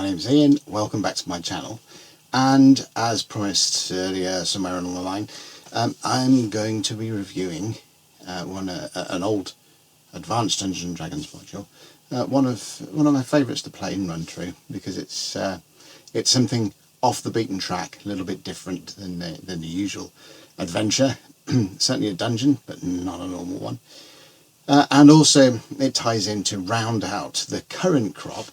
name's Ian, welcome back to my channel, and as promised earlier somewhere along the line, I'm going to be reviewing an old advanced Dungeons and Dragons module, one of my favourites to play and run through, because it's something off the beaten track, a little bit different than the usual adventure. Certainly a dungeon, but not a normal one. And also it ties in to round out the current crop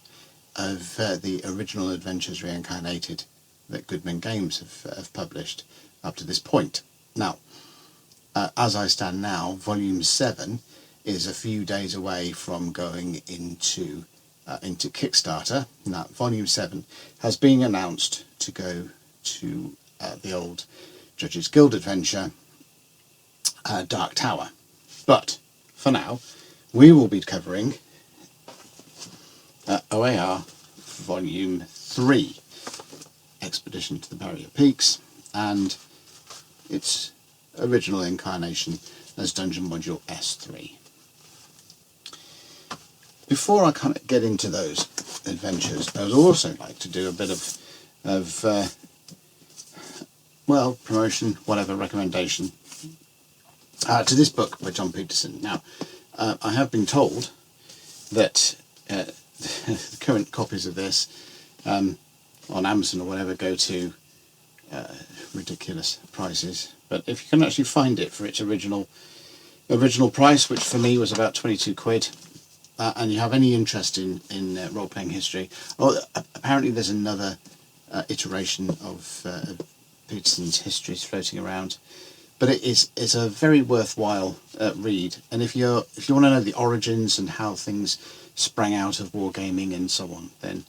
of the original adventures Reincarnated that Goodman Games have published up to this point. Now, as I stand now, Volume 7 is a few days away from going into Kickstarter. Now, Volume 7 has been announced to go to the old Judges Guild adventure, Dark Tower. But for now, we will be covering OAR Volume 3, Expedition to the Barrier Peaks, and its original incarnation as Dungeon Module S3. Before I kind of get into those adventures, I would also like to do a bit of promotion, whatever, recommendation to this book by John Peterson. Now, I have been told that the current copies of this on Amazon or whatever go to ridiculous prices, but if you can actually find it for its original price, which for me was about 22 quid, and you have any interest in role-playing history, apparently there's another iteration of Peterson's histories floating around, but it's a very worthwhile read. And if you want to know the origins and how things sprang out of wargaming and so on, then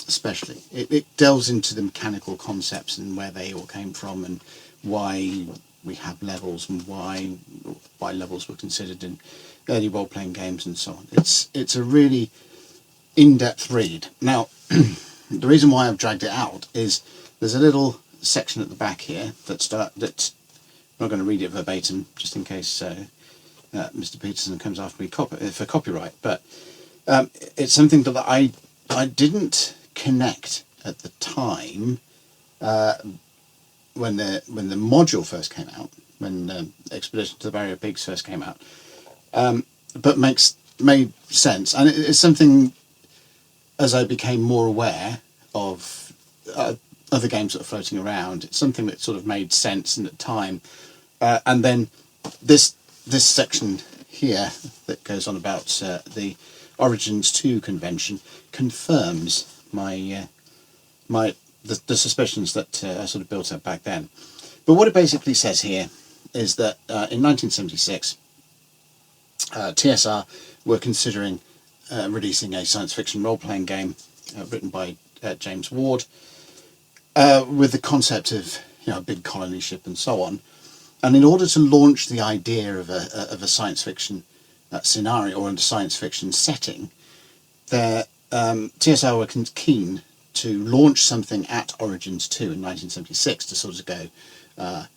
especially it delves into the mechanical concepts and where they all came from and why we have levels and why levels were considered in early role-playing games and so on. It's a really in-depth read. Now, the reason why I've dragged it out is there's a little section at the back here that I'm not going to read it verbatim just in case Mr. Peterson comes after me for copyright, but it's something that I didn't connect at the time when the module first came out, when Expedition to the Barrier Peaks first came out, but made sense, and it's something as I became more aware of other games that are floating around. It's something that sort of made sense in the time, and then this section here that goes on about the Origins 2 convention confirms the suspicions that I sort of built up back then. But what it basically says here is that in 1976, TSR were considering releasing a science fiction role-playing game written by James Ward, with the concept of a big colony ship and so on. And in order to launch the idea of a science fiction scenario or a science fiction setting, TSR were keen to launch something at Origins 2 in 1976 to sort of go,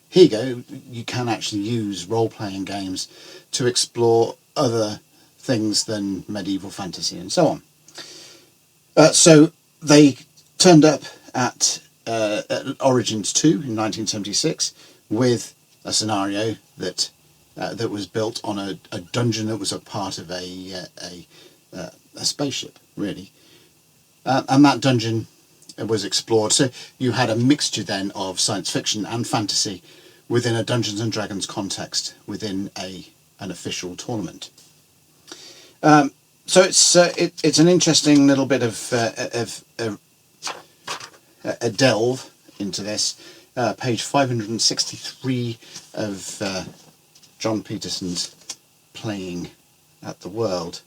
here you go, you can actually use role-playing games to explore other things than medieval fantasy and so on. So they turned up at Origins 2 in 1976 with a scenario that was built on a dungeon that was a part of a spaceship, really, and that dungeon was explored. So you had a mixture then of science fiction and fantasy within a Dungeons and Dragons context within an official tournament. So it's an interesting little bit of a delve into this. Page 563 of John Peterson's Playing at the World.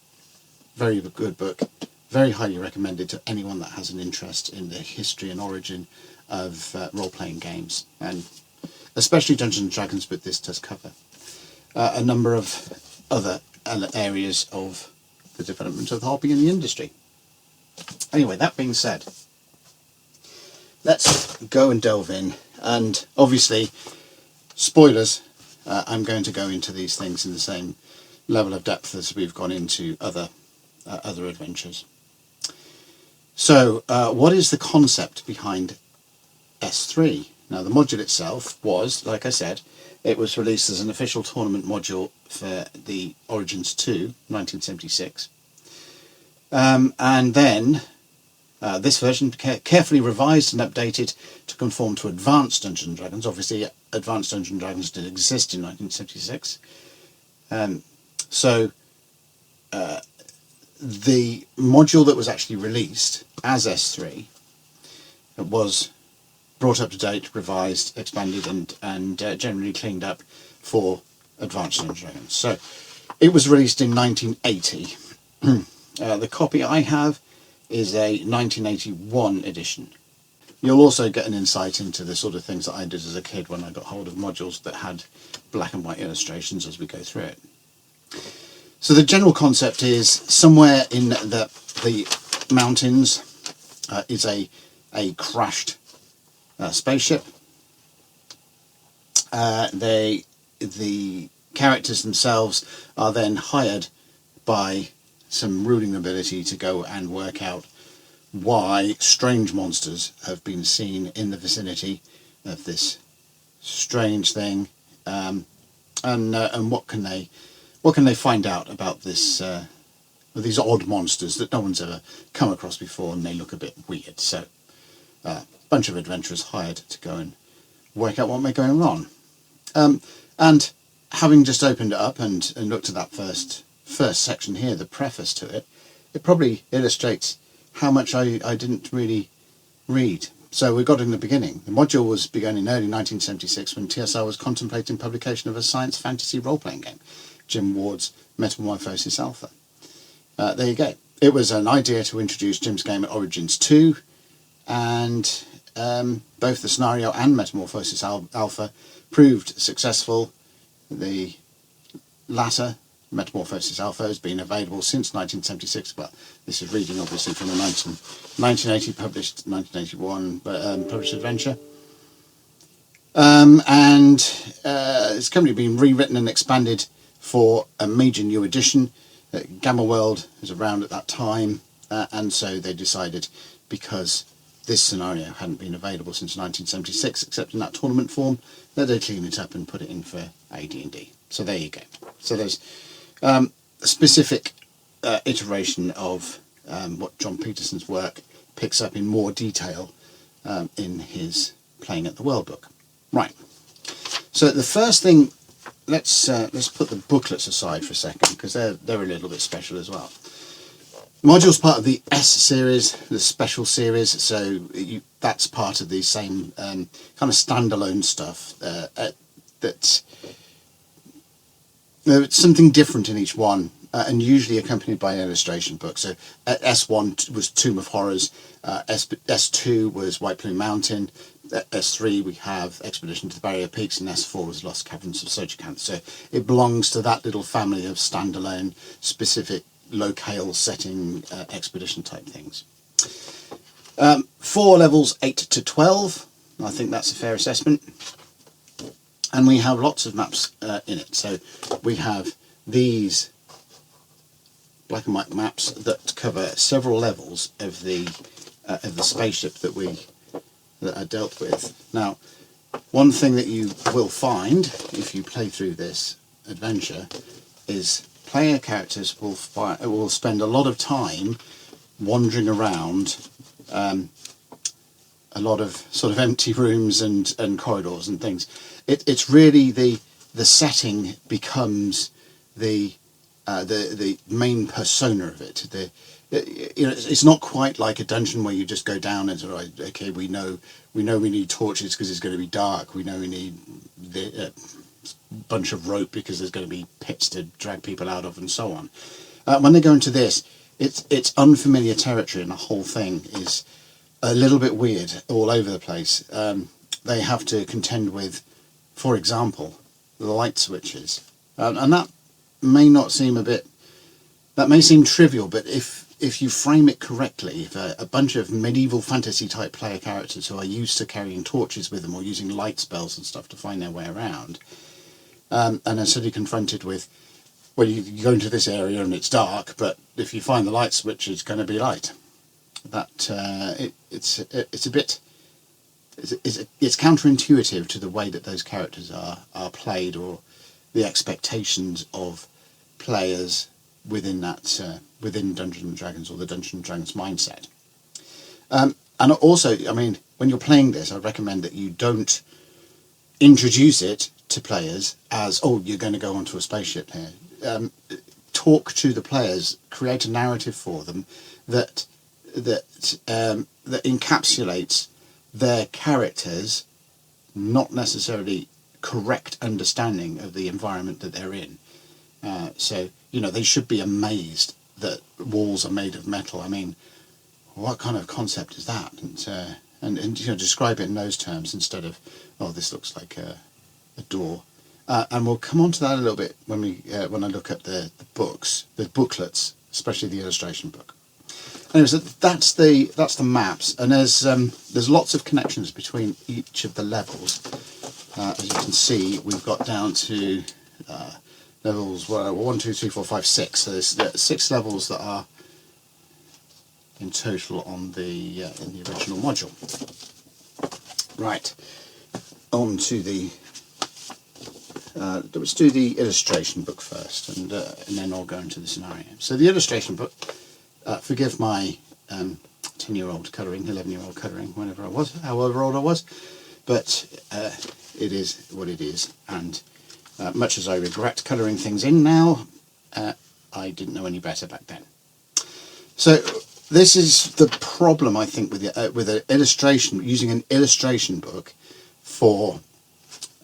Very good book. Very highly recommended to anyone that has an interest in the history and origin of role-playing games, and especially Dungeons and Dragons, but this does cover a number of other areas of the development of the hobby and the industry. Anyway, that being said, let's go and delve in, and obviously, spoilers, I'm going to go into these things in the same level of depth as we've gone into other adventures. So what is the concept behind S3? Now the module itself was, like I said, it was released as an official tournament module for the Origins 2, 1976. And then this version carefully revised and updated to conform to Advanced Dungeons & Dragons. Obviously, Advanced Dungeons & Dragons did exist in 1976. So the module that was actually released as S3 was brought up to date, revised, expanded, and generally cleaned up for Advanced Dungeons & Dragons. So it was released in 1980. The copy I have is a 1981 edition. You'll also get an insight into the sort of things that I did as a kid when I got hold of modules that had black and white illustrations as we go through it. So the general concept is somewhere in the mountains is a crashed spaceship. The characters themselves are then hired by some ruling nobility to go and work out why strange monsters have been seen in the vicinity of this strange thing, and what can they find out about this these odd monsters that no one's ever come across before, and they look a bit weird. So a bunch of adventurers hired to go and work out what may be going on. And having just opened it up and looked at that first section here, the preface to it, it probably illustrates how much I didn't really read. So we got in the beginning. The module was begun in early 1976 when TSR was contemplating publication of a science fantasy role-playing game, Jim Ward's Metamorphosis Alpha. There you go. It was an idea to introduce Jim's game at Origins 2, and both the scenario and Metamorphosis Alpha proved successful. The latter, Metamorphosis Alpha, has been available since 1976, but this is reading obviously from the 1980 published, 1981 published adventure. And it's currently been rewritten and expanded for a major new edition. Gamma World was around at that time, and so they decided, because this scenario hadn't been available since 1976 except in that tournament form, that they'd clean it up and put it in for AD&D. So there you go. So there's a specific iteration of what John Peterson's work picks up in more detail in his Playing at the World book. Right. So the first thing, let's put the booklets aside for a second, because they're a little bit special as well. The module's part of the S series, the special series, so that's part of the same kind of standalone stuff. That's it's something different in each one, and usually accompanied by an illustration book. So S1 was Tomb of Horrors, S2 was White Plume Mountain, S3 we have Expedition to the Barrier Peaks, and S4 was Lost Caverns of Sojikanth. So it belongs to that little family of standalone, specific locale setting expedition type things. 4 levels 8 to 12, I think that's a fair assessment. And we have lots of maps in it. So we have these black and white maps that cover several levels of the spaceship that are dealt with. Now, one thing that you will find if you play through this adventure is player characters will spend a lot of time wandering around a lot of sort of empty rooms and corridors and things. It's really the setting becomes the main persona of it. It's not quite like a dungeon where you just go down and sort of, okay, we know we need torches because it's going to be dark. We know we need the bunch of rope because there's going to be pits to drag people out of, and so on. When they go into this, it's unfamiliar territory, and the whole thing is a little bit weird all over the place. They have to contend with, for example, the light switches, and that may seem trivial, but if you frame it correctly, if a bunch of medieval fantasy type player characters who are used to carrying torches with them or using light spells and stuff to find their way around, and are suddenly confronted with, well, you go into this area and it's dark, but if you find the light switch, it's going to be light. that it's a bit it's counterintuitive to the way that those characters are played, or the expectations of players within that within Dungeons and Dragons, or the Dungeons and Dragons mindset. And also, I mean, when you're playing this, I recommend that you don't introduce it to players as, oh, you're going to go onto a spaceship here. Talk to the players, create a narrative for them that encapsulates their characters' not necessarily correct understanding of the environment that they're in. So, you know, they should be amazed that walls are made of metal. I mean, what kind of concept is that? And you know, describe it in those terms instead of, oh, this looks like a door. And we'll come on to that a little bit when I look at the books, the booklets, especially the illustration book. Anyways, that's the maps, and there's lots of connections between each of the levels. As you can see, we've got down to levels 1, 2, 3, 4, 5, 6. So there's 6 levels that are in total on the in the original module. Right, on to the let's do the illustration book first, and then I'll go into the scenario. So the illustration book, forgive my 10-year-old colouring, 11-year-old colouring, whenever I was, however old I was, but it is what it is, and much as I regret colouring things in now, I didn't know any better back then. So this is the problem, I think, with an illustration, using an illustration book for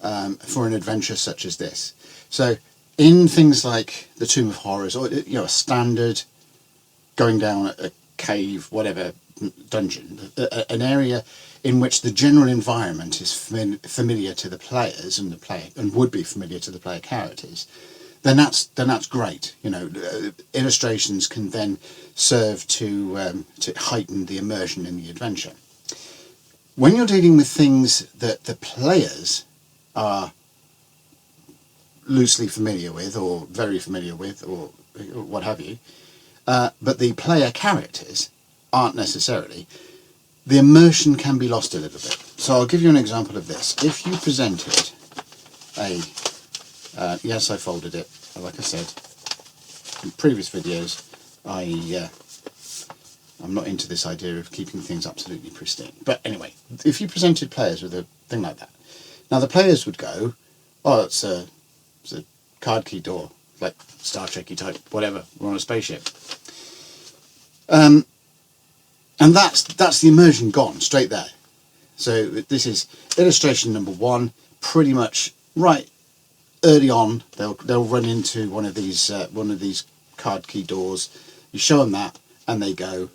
an adventure such as this. So in things like the Tomb of Horrors, or you know, a standard going down a cave, whatever dungeon, an area in which the general environment is familiar to the players and would be familiar to the player characters, then that's great. You know, illustrations can then serve to heighten the immersion in the adventure. When you're dealing with things that the players are loosely familiar with, or very familiar with, or what have you, but the player characters aren't necessarily, the immersion can be lost a little bit. So I'll give you an example of this. If you presented yes, I folded it, like I said in previous videos, I'm not into this idea of keeping things absolutely pristine. But anyway, if you presented players with a thing like that, now the players would go, oh, it's a card key door, like Star Trek-y type, whatever, we're on a spaceship. And that's the immersion gone, straight there. So this is illustration number 1, pretty much right early on, they'll run into one of these card key doors. You show them that, and they go,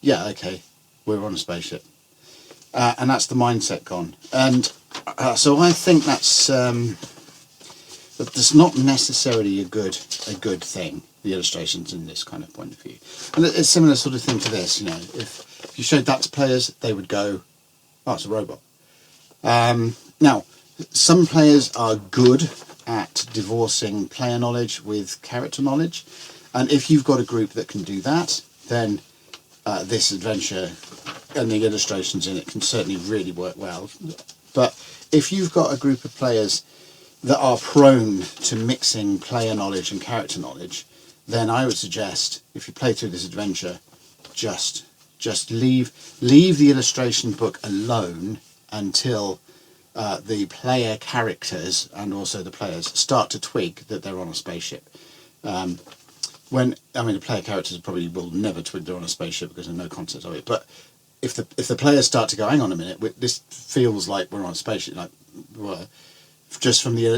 yeah, okay, we're on a spaceship. And that's the mindset gone. And so I think that's not necessarily a good thing, the illustrations in this kind of point of view. And it's a similar sort of thing to this, you know, if you showed that to players, they would go, oh, it's a robot. Now, some players are good at divorcing player knowledge with character knowledge, and if you've got a group that can do that, then this adventure and the illustrations in it can certainly really work well. But if you've got a group of players that are prone to mixing player knowledge and character knowledge, then I would suggest, if you play through this adventure, just leave the illustration book alone until the player characters and also the players start to twig that they're on a spaceship. The player characters probably will never twig they're on a spaceship because there's no concept of it. But if the players start to go, hang on a minute, this feels like we're on a spaceship, like just from the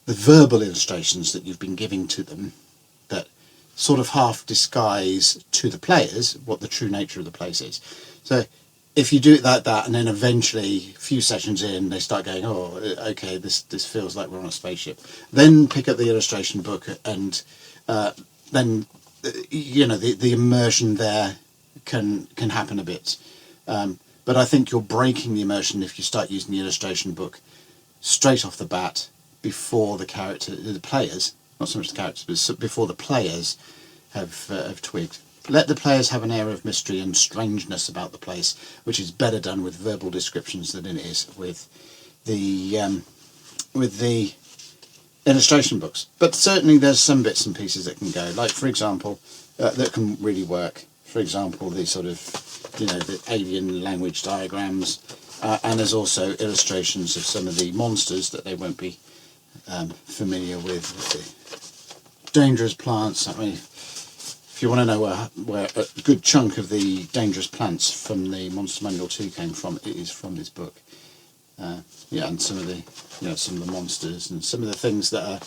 verbal illustrations that you've been giving to them, that sort of half disguise to the players what the true nature of the place is. So if you do it like that, and then eventually, a few sessions in, they start going, oh, okay, this feels like we're on a spaceship. Then pick up the illustration book, and then the immersion there can happen a bit. But I think you're breaking the immersion if you start using the illustration book straight off the bat before the players, not so much the characters, but before the players have twigged. Let the players have an air of mystery and strangeness about the place, which is better done with verbal descriptions than it is with the illustration books. But certainly there's some bits and pieces that can go, like for example, that can really work. For example, the sort of, the alien language diagrams, and there's also illustrations of some of the monsters that they won't be familiar with. The dangerous plants. I mean, if you want to know where a good chunk of the dangerous plants from the Monster Manual 2 came from, it is from this book. And some of the monsters and some of the things that are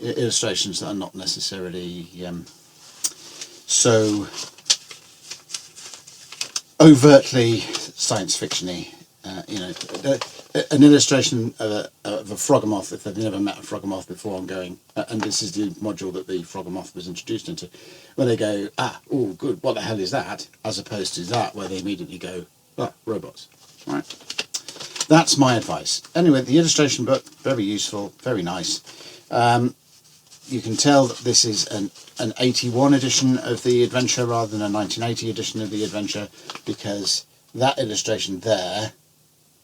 illustrations that are not necessarily so overtly science fiction-y. An illustration of a Froggermoth, if they've never met a Froggermoth before, and this is the module that the Froggermoth was introduced into, where they go, oh good, what the hell is that? As opposed to that, where they immediately go, robots, right? That's my advice. Anyway, the illustration book, very useful, very nice. You can tell that this is an 81 edition of the adventure rather than a 1980 edition of the adventure, because that illustration there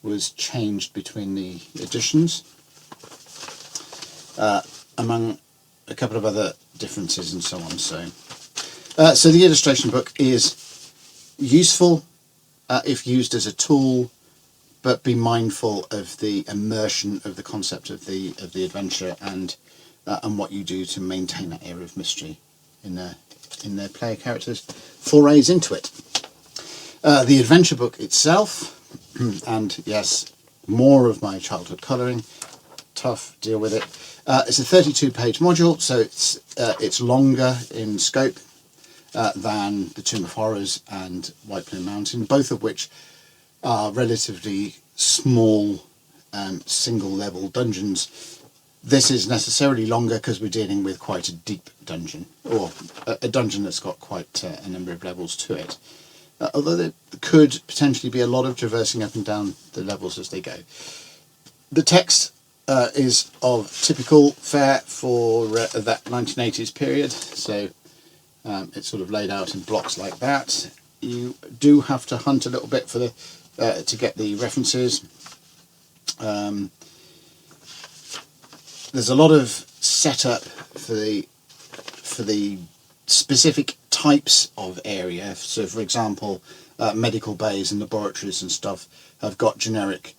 was changed between the editions, among a couple of other differences and so on. So the illustration book is useful if used as a tool, but be mindful of the immersion of the concept of the adventure and what you do to maintain that air of mystery in their player characters' forays into it. The adventure book itself, and yes, more of my childhood colouring, tough, deal with it. It's a 32-page module, so it's longer in scope than the Tomb of Horrors and White Plume Mountain, both of which are relatively small single-level dungeons. This is necessarily longer because we're dealing with quite a deep dungeon, or a dungeon that's got quite a number of levels to it. Although there could potentially be a lot of traversing up and down the levels as they go. The text is of typical fare for that 1980s period, so it's sort of laid out in blocks like that. You do have to hunt a little bit for to get the references. There's a lot of setup for the specific types of area. So, for example, medical bays and laboratories and stuff have got generic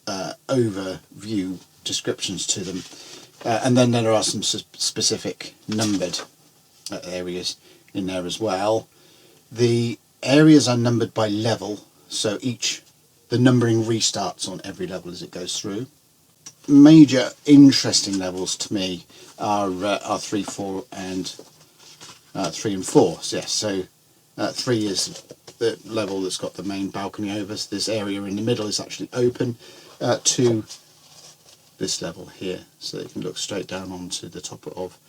overview descriptions to them, and then there are some specific numbered areas in there as well. The areas are numbered by level, so the numbering restarts on every level as it goes through. Major interesting levels to me are 3, 4, and 3 and 4. So, yes, so 3 is the level that's got the main balcony over. So this area in the middle is actually open to this level here, so you can look straight down onto the top of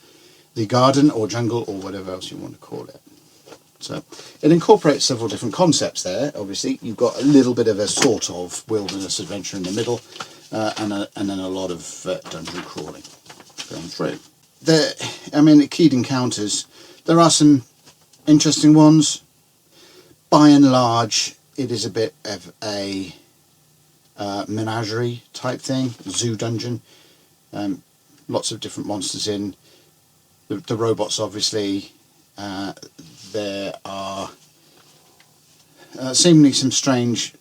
the garden or jungle or whatever else you want to call it. So it incorporates several different concepts there. Obviously, you've got a little bit of a sort of wilderness adventure in the middle, and then a lot of dungeon crawling going through. The keyed encounters, there are some interesting ones. By and large, it is a bit of a menagerie type thing, zoo dungeon. Lots of different monsters in. The robots, obviously. There are seemingly some strange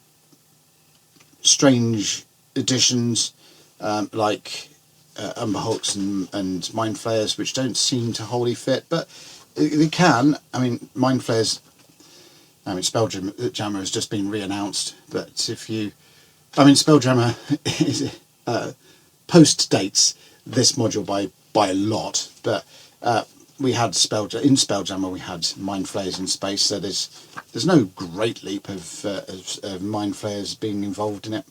additions, like Umber Hulks and Mind Flayers, which don't seem to wholly fit, but they can. Mind Flayers, Spelljammer has just been re-announced, but Spelljammer is post-dates this module by a lot, but we had Spelljammer we had Mind Flayers in space, so there's no great leap of Mind Flayers being involved in it.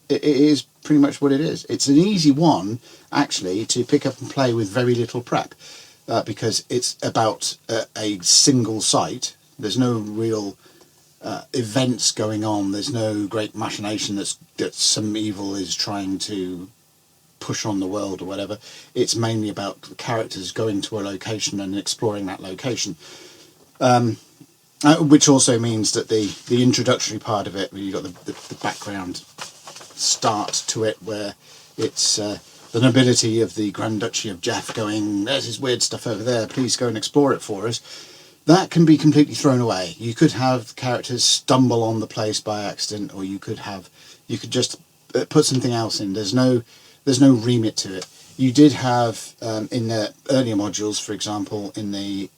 It is pretty much what it is. It's an easy one, actually, to pick up and play with very little prep, because it's about a single site. There's no real events going on. There's no great machination that some evil is trying to push on the world or whatever. It's mainly about the characters going to a location and exploring that location. Which also means that the introductory part of it, where you've got the background start to it, where it's the nobility of the Grand Duchy of Jeff going, there's this weird stuff over there, please go and explore it for us. That can be completely thrown away. You could have characters stumble on the place by accident, or you could just put something else in. There's no remit to it. You did have in the earlier modules, for example, in the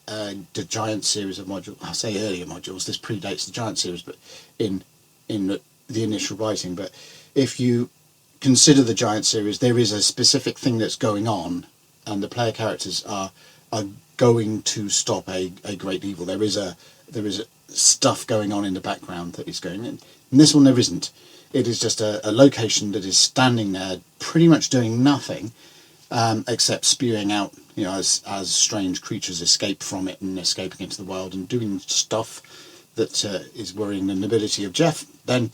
Giant series of modules. I say earlier modules. This predates the Giant series, but in the initial writing. But if you consider the Giant series, there is a specific thing that's going on, and the player characters are going to stop a great evil. There is a stuff going on in the background that is going in. In this one, there isn't. It is just a location that is standing there, pretty much doing nothing. Except spewing out, as strange creatures escape from it and escaping into the wild and doing stuff that is worrying the nobility of Jeff, then,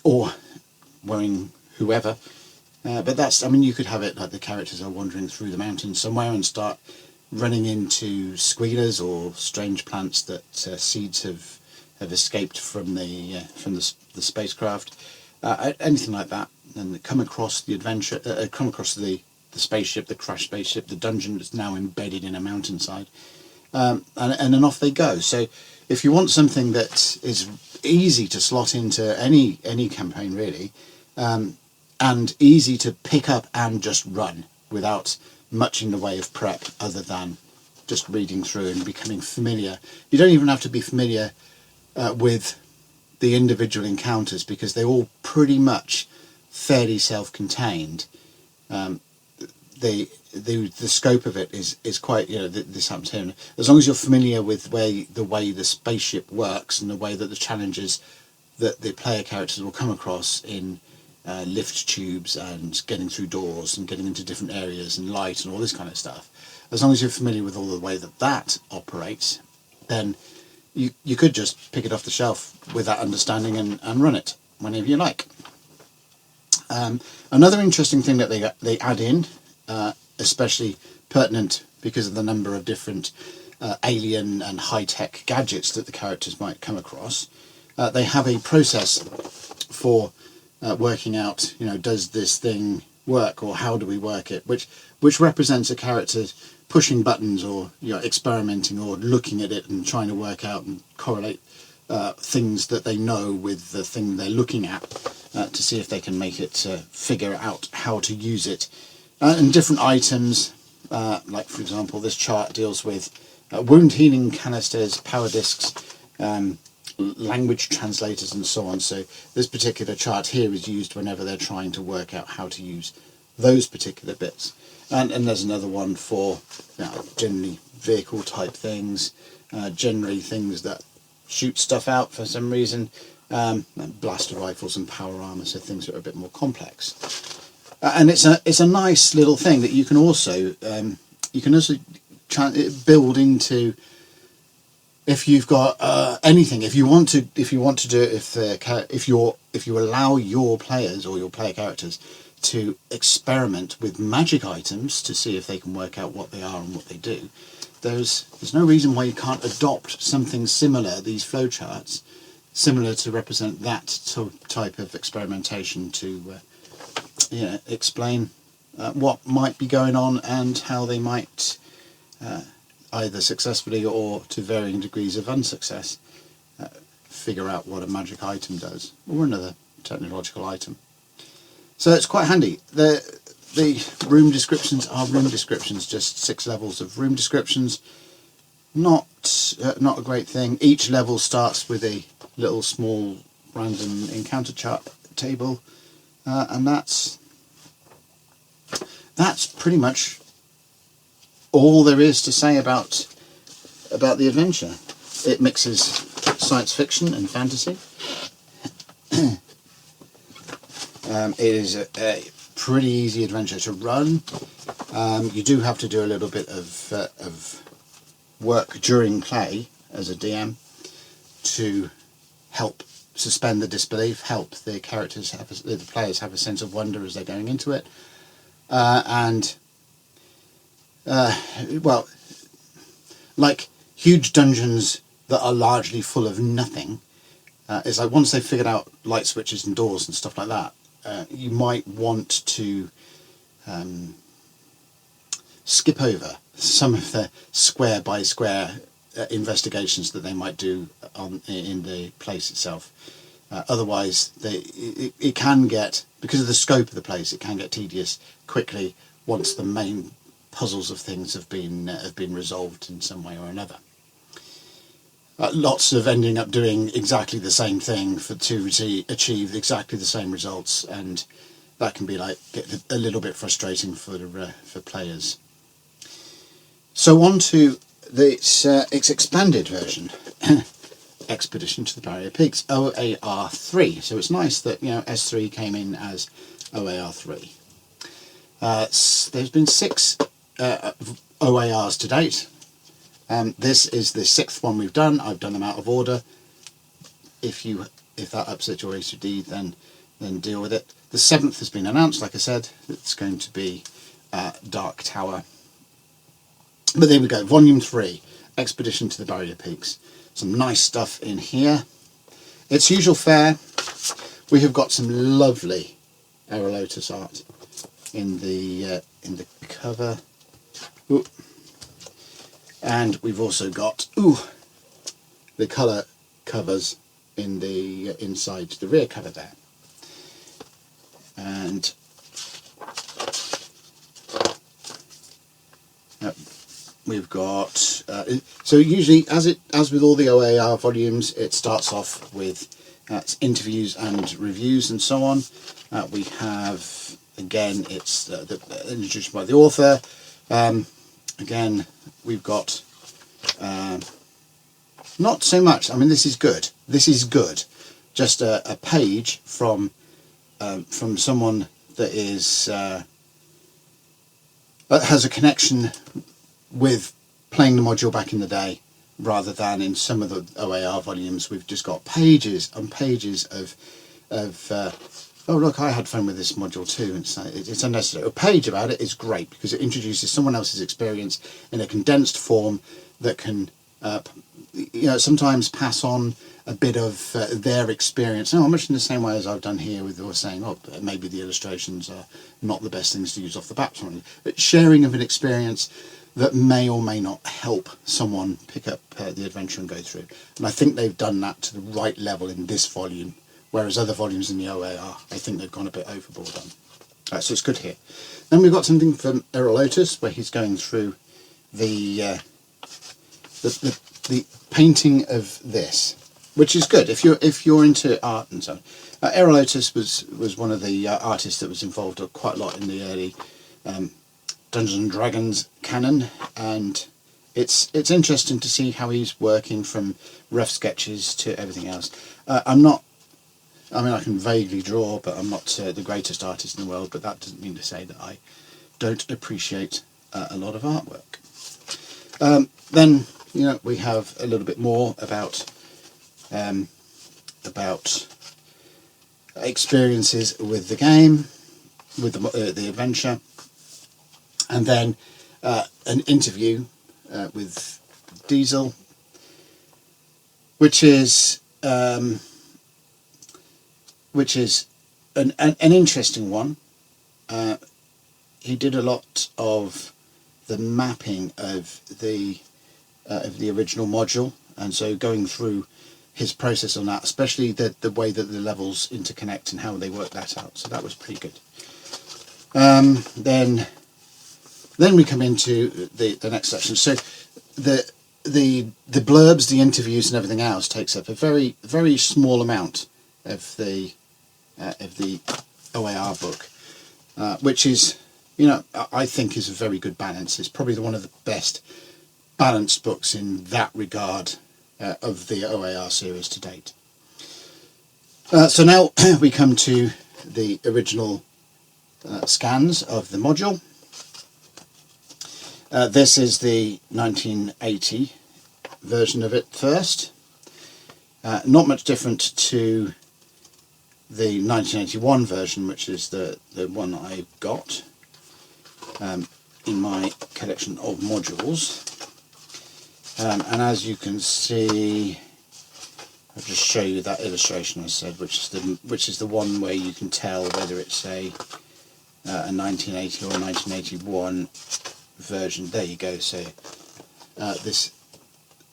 or worrying whoever. But that's, you could have it like the characters are wandering through the mountains somewhere and start running into squealers or strange plants that seeds have escaped from the spacecraft, anything like that. And come across the adventure, come across the spaceship, the crashed spaceship, the dungeon that's now embedded in a mountainside, and then off they go. So if you want something that is easy to slot into any campaign really, and easy to pick up and just run without much in the way of prep other than just reading through and becoming familiar. You don't even have to be familiar with the individual encounters, because they're all pretty much fairly self-contained. The scope of it is quite, this happens here. As long as you're familiar with the way the spaceship works and the way that the challenges that the player characters will come across in lift tubes and getting through doors and getting into different areas and light and all this kind of stuff, as long as you're familiar with all the way that operates, then you could just pick it off the shelf with that understanding and run it whenever you like. Another interesting thing that they add in, especially pertinent because of the number of different alien and high-tech gadgets that the characters might come across, they have a process for working out, does this thing work, or how do we work it, which represents a character pushing buttons or experimenting or looking at it and trying to work out and correlate things that they know with the thing they're looking at, to see if they can make it figure out how to use it. And different items, like for example this chart deals with wound healing canisters, power discs, language translators and so on. So this particular chart here is used whenever they're trying to work out how to use those particular bits. And there's another one for generally vehicle type things, generally things that shoot stuff out for some reason, blaster rifles and power armor, so things that are a bit more complex. And it's a nice little thing that you can also build into. If you've got anything, if you want to do it, if you allow your players or your player characters to experiment with magic items to see if they can work out what they are and what they do, there's no reason why you can't adopt something similar, these flowcharts, similar to represent that type of experimentation to explain what might be going on and how they might either successfully or to varying degrees of unsuccess figure out what a magic item does, or another technological item. So it's quite handy. The room descriptions are room descriptions, just 6 levels of room descriptions. Not a great thing. Each level starts with a little small random encounter chart table, and that's pretty much all there is to say about the adventure. It mixes science fiction and fantasy. It is a pretty easy adventure to run. You do have to do a little bit of work during play as a DM to help suspend the disbelief, help the characters the players have a sense of wonder as they're going into it, well, like huge dungeons that are largely full of nothing. It's like once they've figured out light switches and doors and stuff like that, you might want to skip over some of the square by square investigations that they might do in the place itself. Otherwise, it can get, because of the scope of the place, it can get tedious quickly once the main puzzles of things have been resolved in some way or another. Lots of ending up doing exactly the same thing to achieve exactly the same results, and that can be get a little bit frustrating for players. So on to its expanded version, Expedition to the Barrier Peaks, OAR 3. So it's nice that S3 came in as OAR 3. There's been 6 OARs to date. This is the 6th one we've done. I've done them out of order. If that upsets your ADD, then deal with it. The 7th has been announced, like I said. It's going to be Dark Tower. But there we go, Volume 3, Expedition to the Barrier Peaks. Some nice stuff in here. Its usual fare. We have got some lovely Aero Lotus art in the cover. Ooh. And we've also got the colour covers in the inside the rear cover there. And we've got so usually, as with all the OAR volumes, it starts off with interviews and reviews and so on. We have, again, it's the introduction by the author. Again, we've got not so much. I mean, this is good. This is good. Just a page from someone that is has a connection with playing the module back in the day, rather than in some of the OAR volumes we've just got pages and pages of oh look, I had fun with this module too. It's unnecessary. A page about it is great because it introduces someone else's experience in a condensed form that can sometimes pass on a bit of their experience, much in the same way as I've done here with saying, maybe the illustrations are not the best things to use off the bat, but sharing of an experience that may or may not help someone pick up the adventure and go through. And I think they've done that to the right level in this volume, whereas other volumes in the OAR, I think they've gone a bit overboard on. So it's good here. Then we've got something from Aero Lotus, where he's going through the painting of this, which is good if you're into art and so on. Aero Lotus was one of the artists that was involved quite a lot in the early Dungeons and Dragons canon, and it's interesting to see how he's working from rough sketches to everything else. I can vaguely draw, but I'm not the greatest artist in the world, but that doesn't mean to say that I don't appreciate a lot of artwork. Then we have a little bit more about experiences with the game, with the adventure. And then an interview with Diesel, which is an interesting one. He did a lot of the mapping of the original module, and so going through his process on that, especially the way that the levels interconnect and how they work that out. So that was pretty good. Then we come into the next section. So the blurbs, the interviews, and everything else takes up a very, very small amount of the OAR book, which is, I think is a very good balance. It's probably one of the best balanced books in that regard of the OAR series to date. So now we come to the original scans of the module. This is the 1980 version of it first. Not much different to the 1981 version, which is the one that I've got in my collection of modules. And as you can see, I'll just show you that illustration I said, which is the one where you can tell whether it's a 1980 or a 1981 version. There you go. So this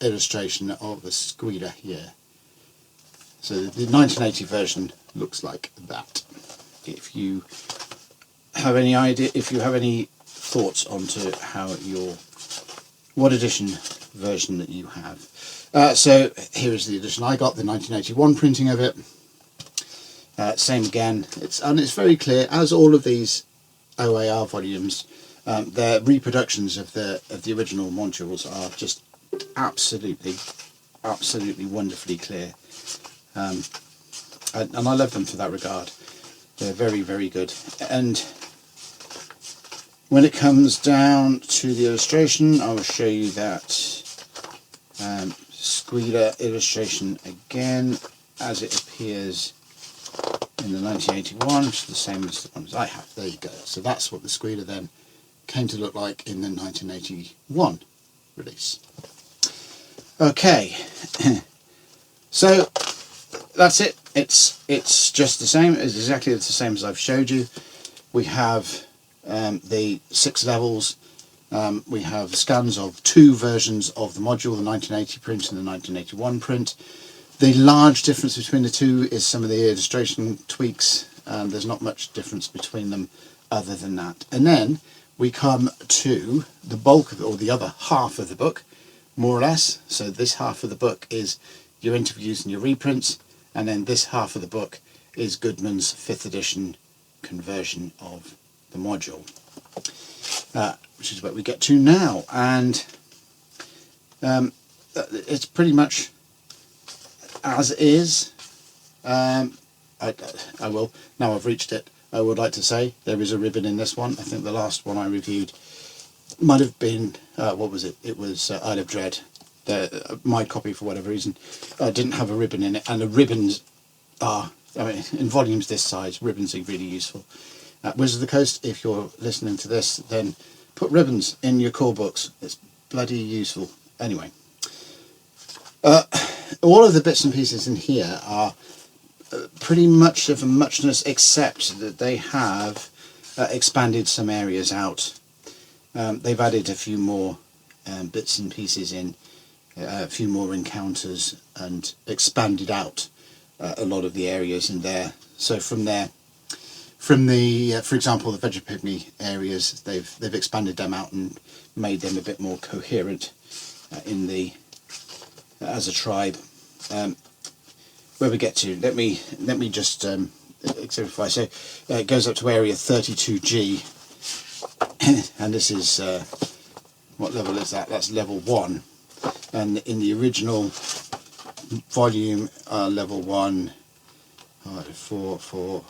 illustration of the squealer here. So the 1980 version looks like that. If you have any idea, if you have any thoughts onto what edition version that you have. So here is the edition I got, the 1981 printing of it. Same again, it's very clear, as all of these OAR volumes. Their reproductions of the original modules are just absolutely wonderfully clear, and I love them for that regard. They're very good. And when it comes down to the illustration, I will show you that squealer illustration again as it appears in the 1981, which is the same as the ones I have. There you go. So that's what the squealer then came to look like in the 1981 release. Okay, so that's it. It's just the same. It's exactly the same as I've showed you. We have the 6 levels. We have scans of 2 versions of the module, the 1980 print and the 1981 print. The large difference between the two is some of the illustration tweaks. There's not much difference between them other than that. And then we come to the bulk of it, or the other half of the book, more or less. So this half of the book is your interviews and your reprints, and then this half of the book is Goodman's 5th edition conversion of the module, which is what we get to now. And it's pretty much as is. I will, now I've reached it, I would like to say there is a ribbon in this one. I think the last one I reviewed might have been, what was it? It was Isle of Dread. My copy, for whatever reason, didn't have a ribbon in it, and the ribbons are, I mean, in volumes this size, ribbons are really useful. Wizards of the Coast, if you're listening to this, then put ribbons in your core books. It's bloody useful. Anyway, all of the bits and pieces in here are pretty much of a muchness, except that they have expanded some areas out. They've added a few more bits and pieces in, a few more encounters, and expanded out a lot of the areas in there. So from there, from the, for example, the Vegapygmy areas, they've expanded them out and made them a bit more coherent in the as a tribe. Where we get to, let me just exemplify. So it goes up to area 32G, and this is what level is that? That's level 1, and in the original volume, level 1, level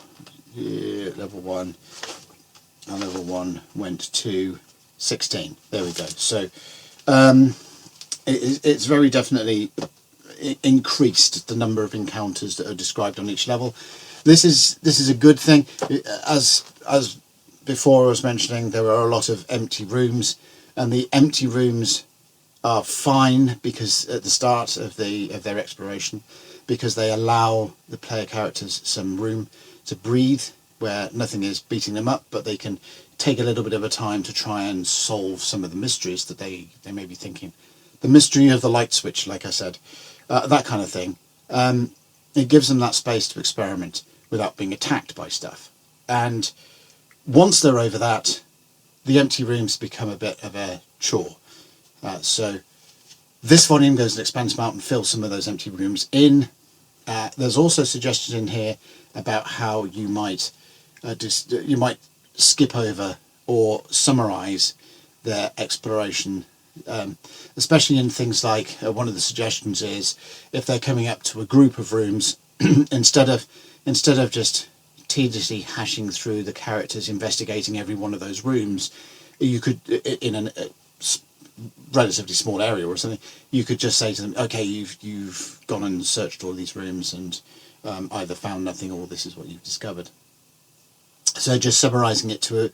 1, and level 1 went to 16. There we go. So it's very definitely increased the number of encounters that are described on each level. This is a good thing. As before I was mentioning, there are a lot of empty rooms, and the empty rooms are fine because at the start of their exploration, because they allow the player characters some room to breathe where nothing is beating them up, but they can take a little bit of a time to try and solve some of the mysteries that they may be thinking. The mystery of the light switch, like I said, that kind of thing. It gives them that space to experiment without being attacked by stuff. And once they're over that, the empty rooms become a bit of a chore. So this volume goes and expands them out and fills some of those empty rooms in. There's also suggestions in here about how you might skip over or summarize their exploration, especially in things like one of the suggestions is if they're coming up to a group of rooms, instead of just tediously hashing through the characters investigating every one of those rooms, you could, in relatively small area or something, you could just say to them, okay, you've gone and searched all these rooms and either found nothing or this is what you've discovered. So just summarising it to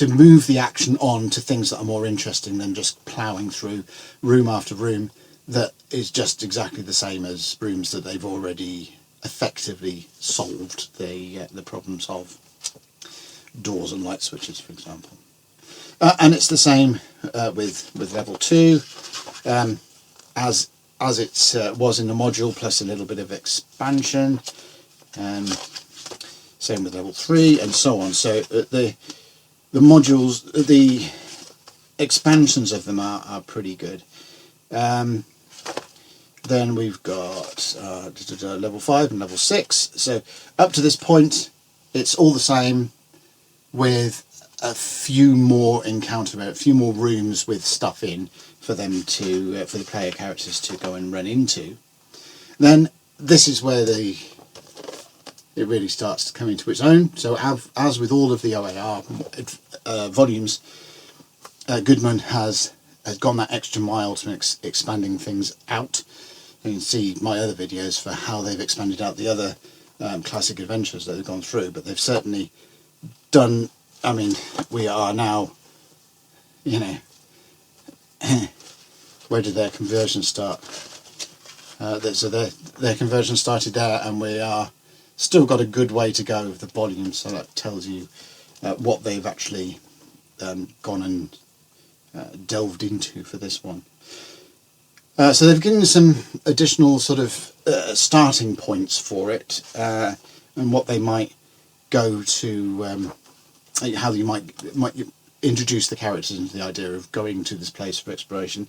move the action on to things that are more interesting than just ploughing through room after room that is just exactly the same as rooms that they've already effectively solved the problems of. Doors and light switches, for example. And it's the same with level 2, as it was in the module, plus a little bit of expansion. Same with level 3, and so on. So the modules, the expansions of them are pretty good. Then we've got level 5 and level 6. So up to this point, it's all the same, with a few more a few more rooms with stuff in for them to for the player characters to go and run into. Then this is where it really starts to come into its own. So as with all of the OAR volumes, Goodman has gone that extra mile to expanding things out. You can see my other videos for how they've expanded out the other classic adventures that they've gone through, but they've certainly done. I mean, we are now, where did their conversion start? So their conversion started there, and we are still got a good way to go with the volume. So that tells you what they've actually gone and delved into for this one. So they've given some additional sort of starting points for it, and what they might go to. How you might introduce the characters into the idea of going to this place for exploration.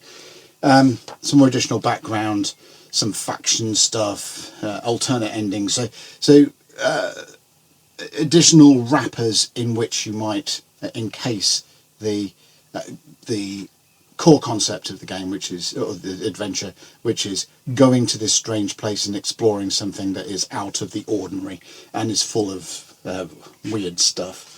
Some more additional background, some faction stuff, alternate endings. So additional wrappers in which you might encase the core concept of the game, or the adventure, which is going to this strange place and exploring something that is out of the ordinary and is full of weird stuff.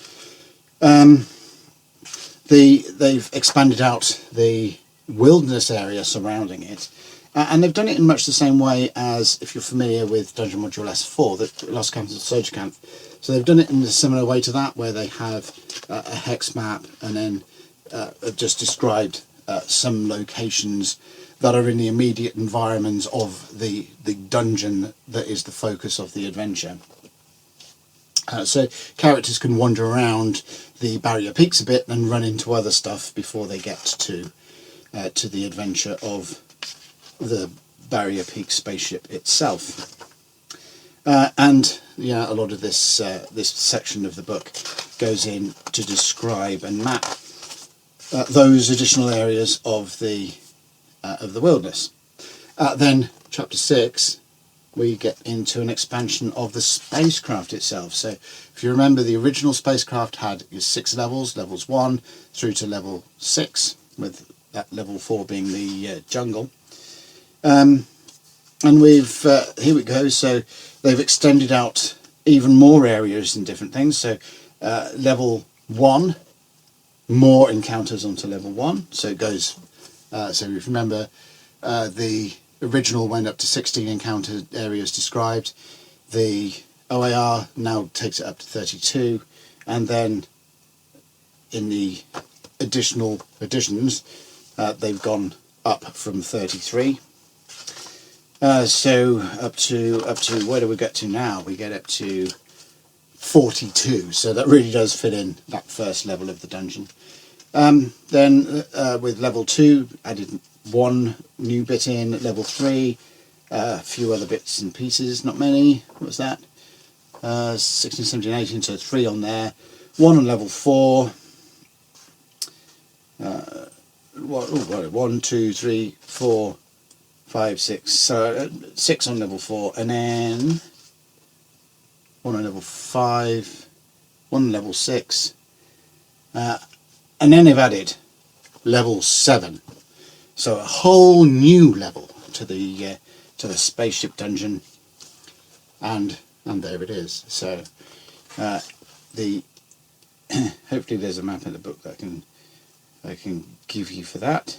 They've expanded out the wilderness area surrounding it, and they've done it in much the same way as, if you're familiar with Dungeon Module S4, the Lost Capital Soldier Camp. So they've done it in a similar way to that, where they have a hex map and then just described some locations that are in the immediate environments of the dungeon that is the focus of the adventure. So characters can wander around the Barrier Peaks a bit and run into other stuff before they get to the adventure of the Barrier Peak spaceship itself. And a lot of this section of the book goes in to describe and map those additional areas of the wilderness. Then chapter 6. We get into an expansion of the spacecraft itself. So if you remember, the original spacecraft had 6 levels, levels 1 through to level 6, with that level 4 being the jungle. And we've, here we go, so they've extended out even more areas and different things. So level 1, more encounters onto level 1. So it goes, so if you remember, the original went up to 16 encounter areas described. The OAR now takes it up to 32, and then in the additional additions, they've gone up from 33. So up to where do we get to now? We get up to 42. So that really does fit in that first level of the dungeon. Then with level 2, added 1 new bit in. Level 3, a few other bits and pieces, not many. What was that? 16, 17, 18, so 3 on there. 1 on level 4. 1, 2, 3, 4, 5, 6. So 6 on level 4, and then 1 on level 5, 1 on level 6, and then they've added level 7. So a whole new level to the spaceship dungeon, and there it is. So hopefully there's a map in the book that I can give you for that.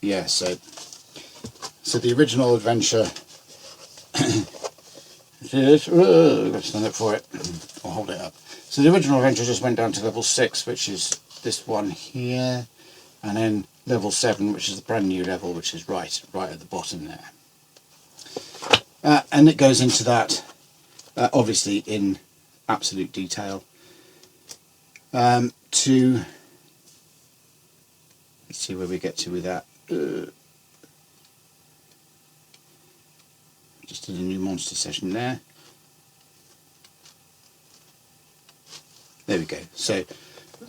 yeah, so the original adventure. Let's stand up for it. I'll hold it up. So the original adventure just went down to level 6, which is this one here, and then level 7, which is the brand new level, which is right at the bottom there. And it goes into that, obviously in absolute detail. To let's see where we get to with that. Just did a new monster session there. There we go. So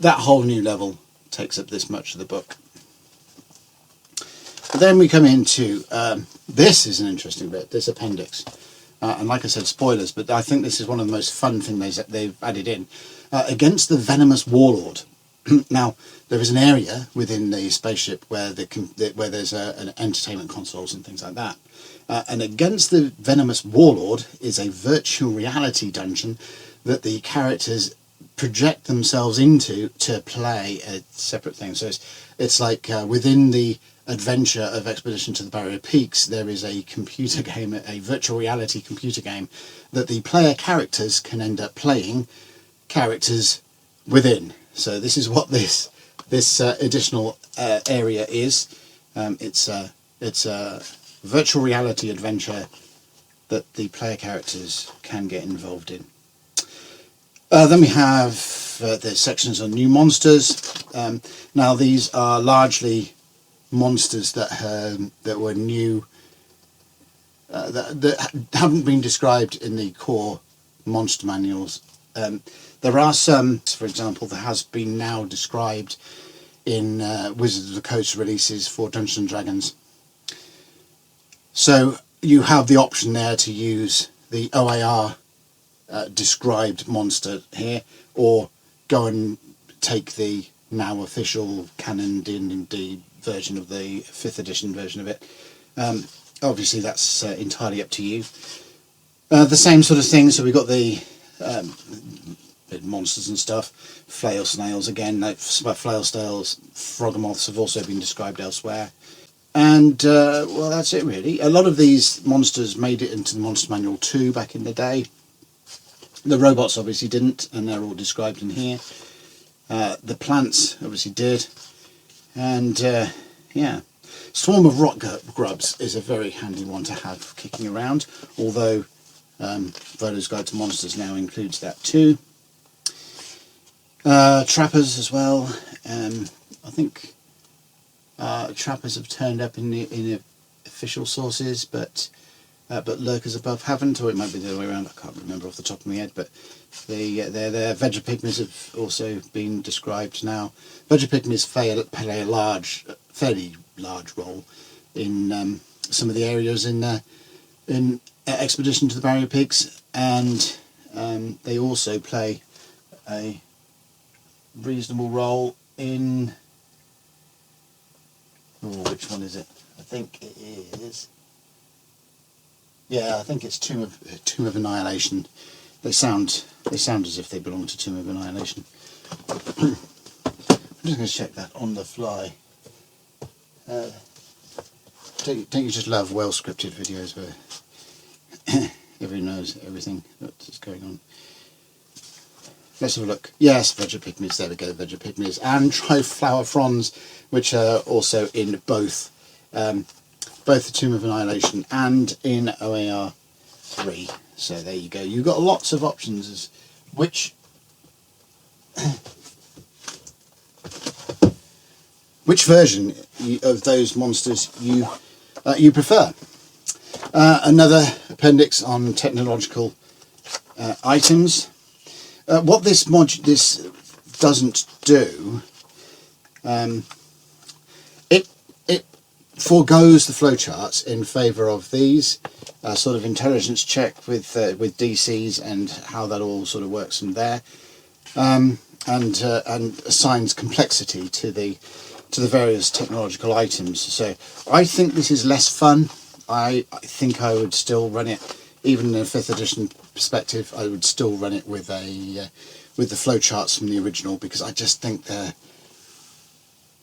that whole new level takes up this much of the book. But then we come into, this is an interesting bit, this appendix. And like I said, spoilers, but I think this is one of the most fun things they've added in. Against the venomous warlord. Now, there is an area within the spaceship where there's an entertainment consoles and things like that. And against the venomous warlord is a virtual reality dungeon that the characters project themselves into to play a separate thing. So it's like within the adventure of Expedition to the Barrier Peaks, there is a computer game, a virtual reality computer game that the player characters can end up playing characters within. So this is what this additional area is. It's a virtual reality adventure that the player characters can get involved in. Then we have the sections on new monsters. Now these are largely monsters that were new, that haven't been described in the core monster manuals. There are some, for example, that has been now described in Wizards of the Coast releases for Dungeons and Dragons. So you have the option there to use the OAR described monster here, or go and take the now official canon D&D version of the 5th edition version of it. Obviously that's entirely up to you. The same sort of thing, so we've got the monsters and stuff, flail snails again, flail snails, frogmoths have also been described elsewhere. And well, that's it really. A lot of these monsters made it into the Monster Manual 2 back in the day. The robots obviously didn't, and they're all described in here. The plants obviously did. And yeah, Swarm of Rock Grubs is a very handy one to have kicking around, although Volo's Guide to Monsters now includes that too. Trappers as well. I think trappers have turned up in the official sources, but lurkers above haven't, or it might be the other way around. I can't remember off the top of my head. But their Vegapygmies have also been described now. Vegapygmies play a fairly large role in some of the areas in Expedition to the Barrier Peaks, and they also play a reasonable role in. Oh, which one is it? I think it is. Yeah, I think it's Tomb of Annihilation. They sound as if they belong to Tomb of Annihilation. I'm just going to check that on the fly. Don't you just love well scripted videos where everyone knows everything that's going on? Let's have a look. Yes, Vegapygmies, there we go, Vegapygmies. And Triflower Fronds, which are also in both the Tomb of Annihilation and in OAR 3. So there you go. You've got lots of options as which version of those monsters you prefer. Another appendix on technological items. What this doesn't do, it foregoes the flowcharts in favour of these sort of intelligence check with DCs and how that all sort of works from there, and assigns complexity to the various technological items. So I think this is less fun. I think I would still run it, even in a 5th edition perspective, I would still run it with the flowcharts from the original, because I just think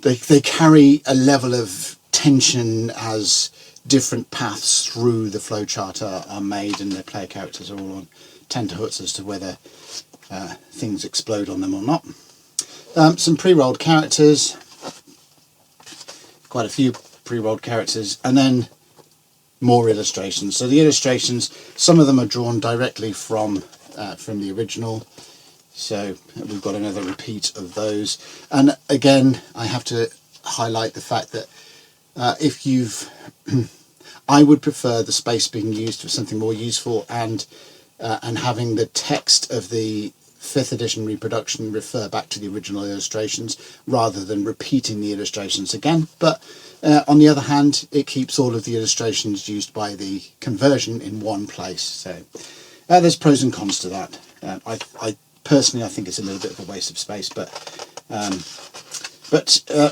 they carry a level of tension as different paths through the flowchart are made, and the player characters are all on tenterhooks as to whether things explode on them or not. Some pre-rolled characters, quite a few pre-rolled characters, and then more illustrations. So the illustrations, some of them are drawn directly from the original, so we've got another repeat of those. And again, I have to highlight the fact that if you've I would prefer the space being used for something more useful, and having the text of the 5th edition reproduction refer back to the original illustrations rather than repeating the illustrations again. But on the other hand, it keeps all of the illustrations used by the conversion in one place. So there's pros and cons to that. I personally, I think it's a little bit of a waste of space, but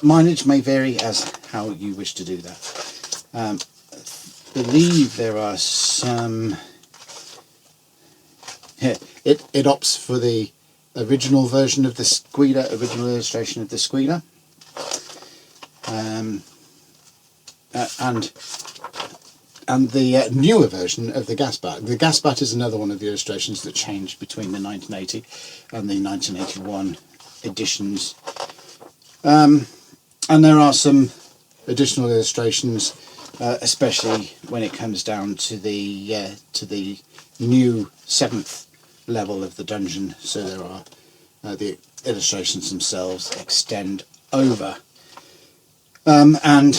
mileage may vary as how you wish to do that. I believe there are some. Here, it opts for the original version of the squealer, original illustration of the squealer, and the newer version of the gasbat. The gasbat is another one of the illustrations that changed between the 1980 and the 1981 editions. And there are some additional illustrations, especially when it comes down to the new 7th level of the dungeon. So there are the illustrations themselves extend over, and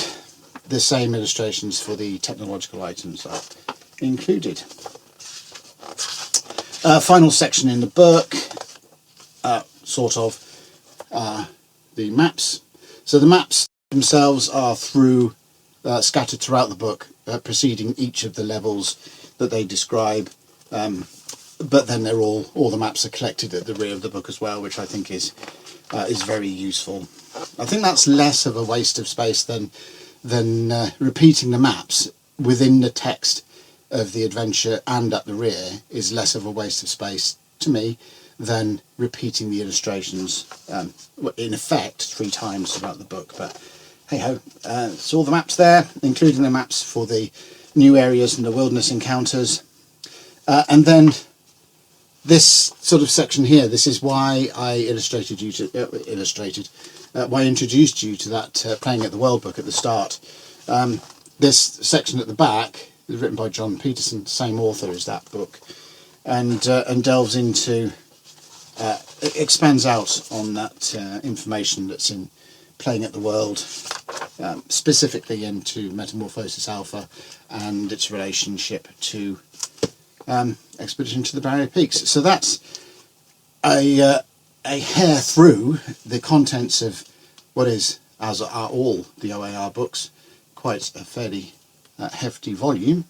the same illustrations for the technological items are included. Final section in the book, the maps. So the maps themselves are scattered throughout the book, preceding each of the levels that they describe. But then they're all the maps are collected at the rear of the book as well, which I think is very useful. I think that's less of a waste of space than repeating the maps within the text of the adventure and at the rear is less of a waste of space to me than repeating the illustrations in effect 3 times throughout the book. But hey ho, it's all the maps there, including the maps for the new areas and the wilderness encounters. And then this sort of section here, this is why I introduced you to that playing at the World book at the start. This section at the back is written by John Peterson, same author as that book, and delves into, expands out on that information that's in Playing at the World, specifically into Metamorphosis Alpha and its relationship to Expedition to the Barrier Peaks. So that's a hair through the contents of what is, as are all the OAR books, quite a fairly hefty volume.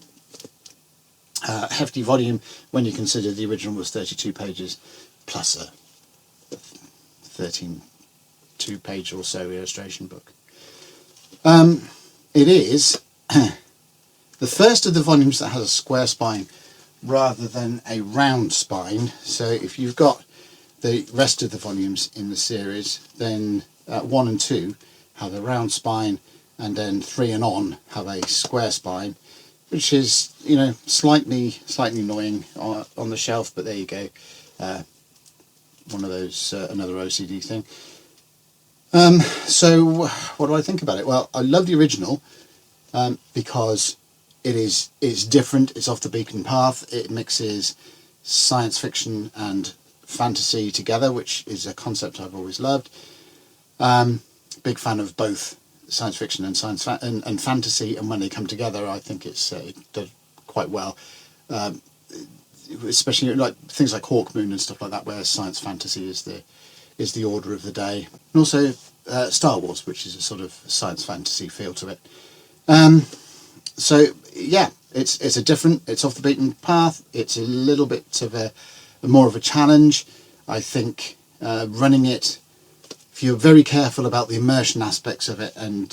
Hefty volume when you consider the original was 32 pages plus a 13 2-page or so illustration book. It is the first of the volumes that has a square spine rather than a round spine. So if you've got the rest of the volumes in the series, then 1 and 2 have a round spine, and then 3 and on have a square spine, which is, you know, slightly annoying on the shelf, but there you go. One of those, another OCD thing. So what do I think about it? Well, I love the original because it's different, it's off the beaten path, it mixes science fiction and fantasy together, which is a concept I've always loved. Big fan of both science fiction and and fantasy, and when they come together I think it does quite well, especially like things like Hawkmoon and stuff like that, where science fantasy is the order of the day, and also Star Wars, which is a sort of science fantasy feel to it. So yeah, it's off the beaten path. It's a little bit of a more of a challenge. I think running it, if you're very careful about the immersion aspects of it and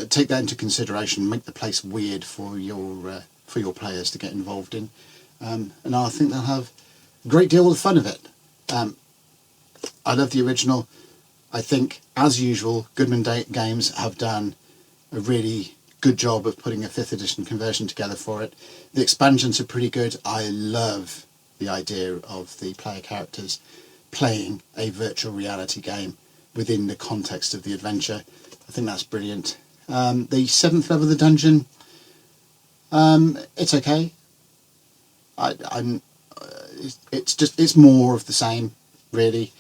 take that into consideration, make the place weird for your players to get involved in, and I think they'll have a great deal of fun of it. I love the original. I think, as usual, Goodman Games have done a really good job of putting a 5th edition conversion together for it. The expansions are pretty good. I love the idea of the player characters playing a virtual reality game within the context of the adventure. I think that's brilliant. The 7th level of the dungeon, it's okay. It's more of the same, really.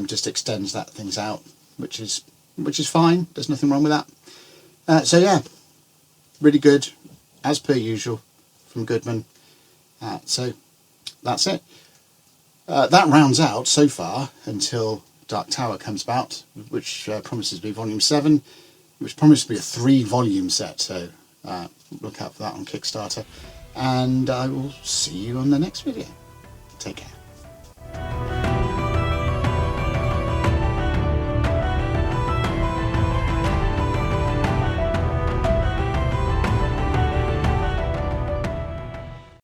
Just extends that things out, which is fine. There's nothing wrong with that. So yeah, really good, as per usual, from Goodman. So that's it. That rounds out so far until Dark Tower comes about, which promises to be Volume 7, which promises to be a 3-volume set. So look out for that on Kickstarter. And I will see you on the next video. Take care.